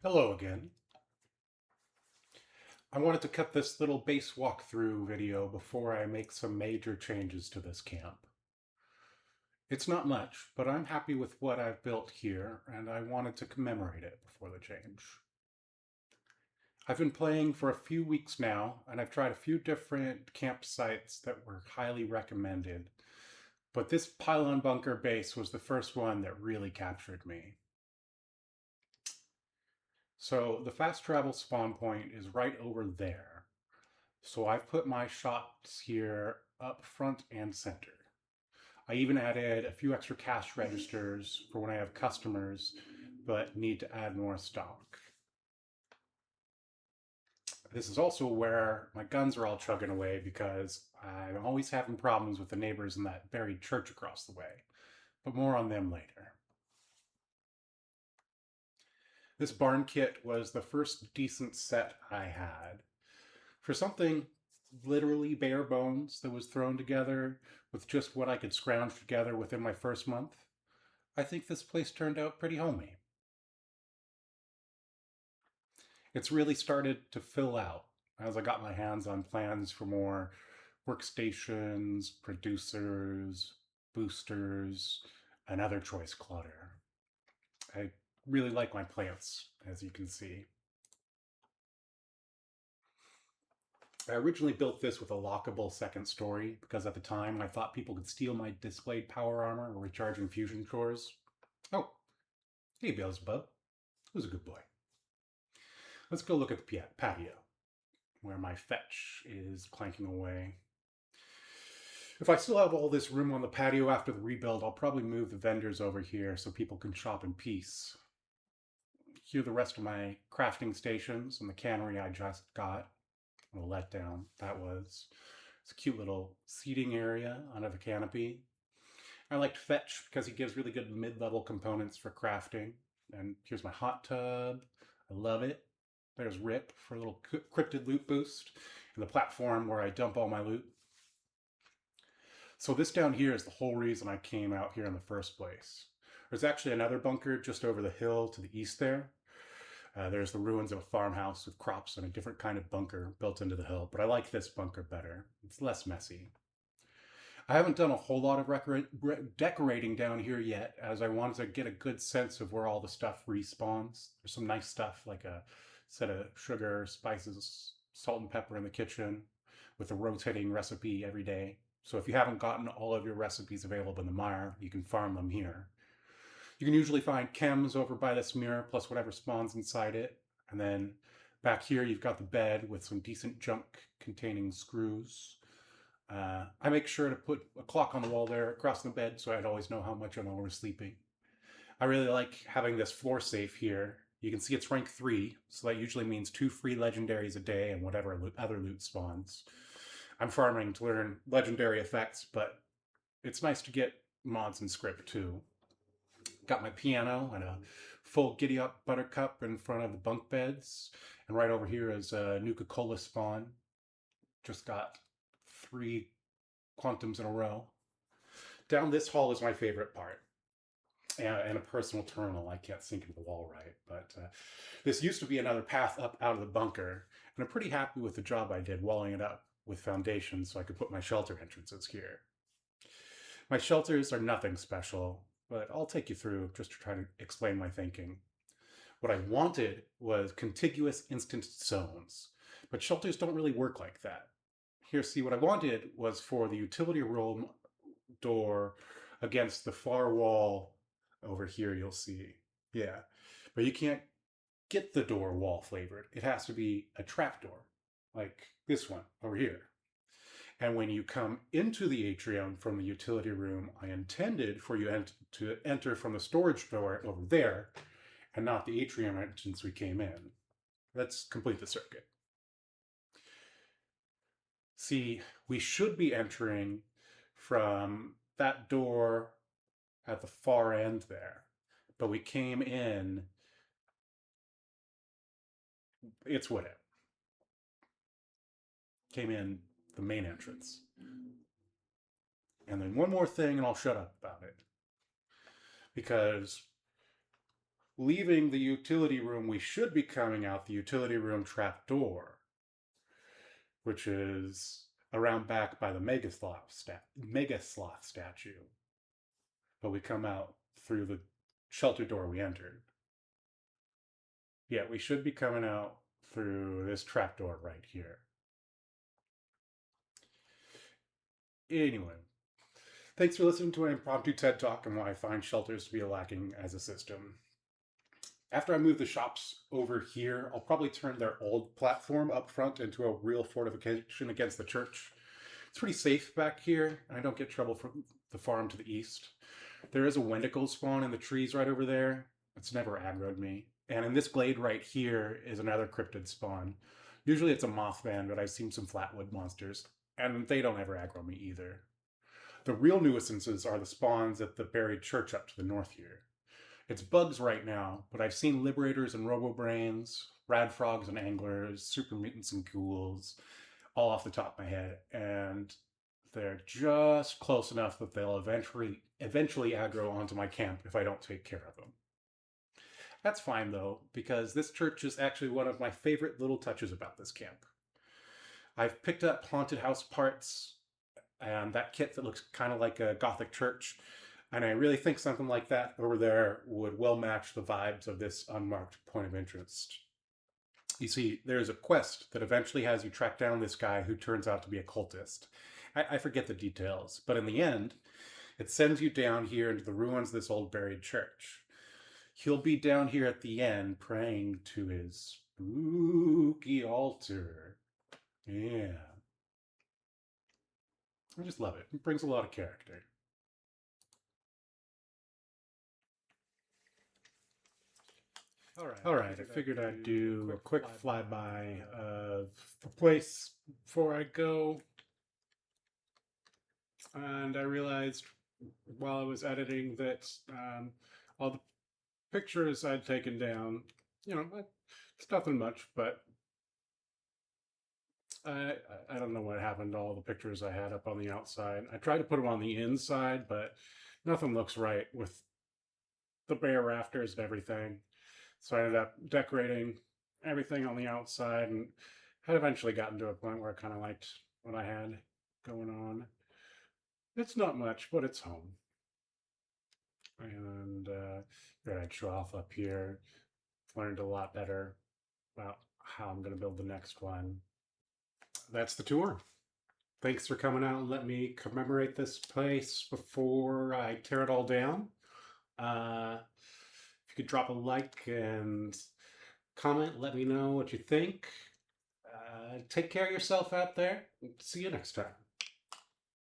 Hello again. I wanted to cut this little base walkthrough video before I make some major changes to this camp. It's not much, but I'm happy with what I've built here, and I wanted to commemorate it before the change. I've been playing for a few weeks now, and I've tried a few different campsites that were highly recommended, but this Pylon bunker base was the first one that really captured me. So the fast travel spawn point is right over there. So I've put my shops here up front and center. I even added a few extra cash registers for when I have customers but need to add more stock. This is also where my guns are all chugging away because I'm always having problems with the neighbors in that buried church across the way, but more on them later. This barn kit was the first decent set I had. For something literally bare bones that was thrown together with just what I could scrounge together within my first month, I think this place turned out pretty homey. It's really started to fill out as I got my hands on plans for more workstations, producers, boosters, and other choice clutter. I really like my plants, as you can see. I originally built this with a lockable second story because at the time I thought people could steal my displayed power armor or recharging fusion cores. Oh, hey Beelzebub, who's a good boy. Let's go look at the patio, where my fetch is clanking away. If I still have all this room on the patio after the rebuild, I'll probably move the vendors over here so people can shop in peace. Here are the rest of my crafting stations and the cannery I just got. What a letdown that was. It's a cute little seating area under the canopy. I liked Fetch because he gives really good mid-level components for crafting. And here's my hot tub. I love it. There's Rip for a little cryptid loot boost. And the platform where I dump all my loot. So this down here is the whole reason I came out here in the first place. There's actually another bunker just over the hill to the east there. There's the ruins of a farmhouse with crops and a different kind of bunker built into the hill, but I like this bunker better. It's less messy. I haven't done a whole lot of decorating down here yet, as I wanted to get a good sense of where all the stuff respawns. There's some nice stuff like a set of sugar, spices, salt and pepper in the kitchen with a rotating recipe every day. So if you haven't gotten all of your recipes available in the Mire, you can farm them here. You can usually find chems over by this mirror, plus whatever spawns inside it. And then back here, you've got the bed with some decent junk containing screws. I make sure to put a clock on the wall there across the bed so I'd always know how much I'm oversleeping. I really like having this floor safe here. You can see it's rank 3, so that usually means 2 free legendaries a day and whatever other loot spawns. I'm farming to learn legendary effects, but it's nice to get mods and script too. Got my piano and a full giddy up buttercup in front of the bunk beds. And right over here is a Nuka-Cola spawn. Just got 3 quantums in a row. Down this hall is my favorite part. And a personal terminal. I can't sink into the wall right. But this used to be another path up out of the bunker. And I'm pretty happy with the job I did walling it up with foundations so I could put my shelter entrances here. My shelters are nothing special, but I'll take you through just to try to explain my thinking. What I wanted was contiguous instanced zones, but shelters don't really work like that. Here, see, what I wanted was for the utility room door against the far wall over here, you'll see. Yeah, but you can't get the door wall flavored. It has to be a trapdoor, like this one over here. And when you come into the atrium from the utility room, I intended for you to enter from the storage door over there and not the atrium entrance we came in. Let's complete the circuit. See, we should be entering from that door at the far end there, but we came in, it's whatever. Came in the main entrance. And then one more thing and I'll shut up about it. Because Leaving the utility room, we should be coming out the utility room trapdoor, which is around back by the Megasloth statue. But we come out through the shelter door we entered. Yeah, we should be coming out through this trapdoor right here. Anyway, thanks for listening to an impromptu TED Talk on why I find shelters to be lacking as a system. After I move the shops over here, I'll probably turn their old platform up front into a real fortification against the church. It's pretty safe back here, and I don't get trouble from the farm to the east. There is a Wendigo spawn in the trees right over there. It's never aggroed me. And in this glade right here is another cryptid spawn. Usually it's a Mothman, but I've seen some flatwood monsters, and they don't ever aggro me either. The real nuisances are the spawns at the buried church up to the north here. It's bugs right now, but I've seen liberators and robo-brains, rad frogs and anglers, super mutants and ghouls, all off the top of my head, and they're just close enough that they'll eventually aggro onto my camp if I don't take care of them. That's fine though, because this church is actually one of my favorite little touches about this camp. I've picked up haunted house parts and that kit that looks kind of like a Gothic church, and I really think something like that over there would well match the vibes of this unmarked point of interest. You see, there's a quest that eventually has you track down this guy who turns out to be a cultist. I forget the details, but in the end, it sends you down here into the ruins of this old buried church. He'll be down here at the end praying to his spooky altar. Yeah. I just love it. It brings a lot of character. All right, I figured I'd do a quick flyby of the place before I go. And I realized while I was editing that all the pictures I'd taken down, it's nothing much, but I don't know what happened to all the pictures I had up on the outside. I tried to put them on the inside, but nothing looks right with the bare rafters and everything. So I ended up decorating everything on the outside and had eventually gotten to a point where I kind of liked what I had going on. It's not much, but it's home. And I'd show off up here. Learned a lot better about how I'm going to build the next one. That's the tour. Thanks for coming out and let me commemorate this place before I tear it all down. If you could drop a like and comment, let me know what you think. Take care of yourself out there. See you next time.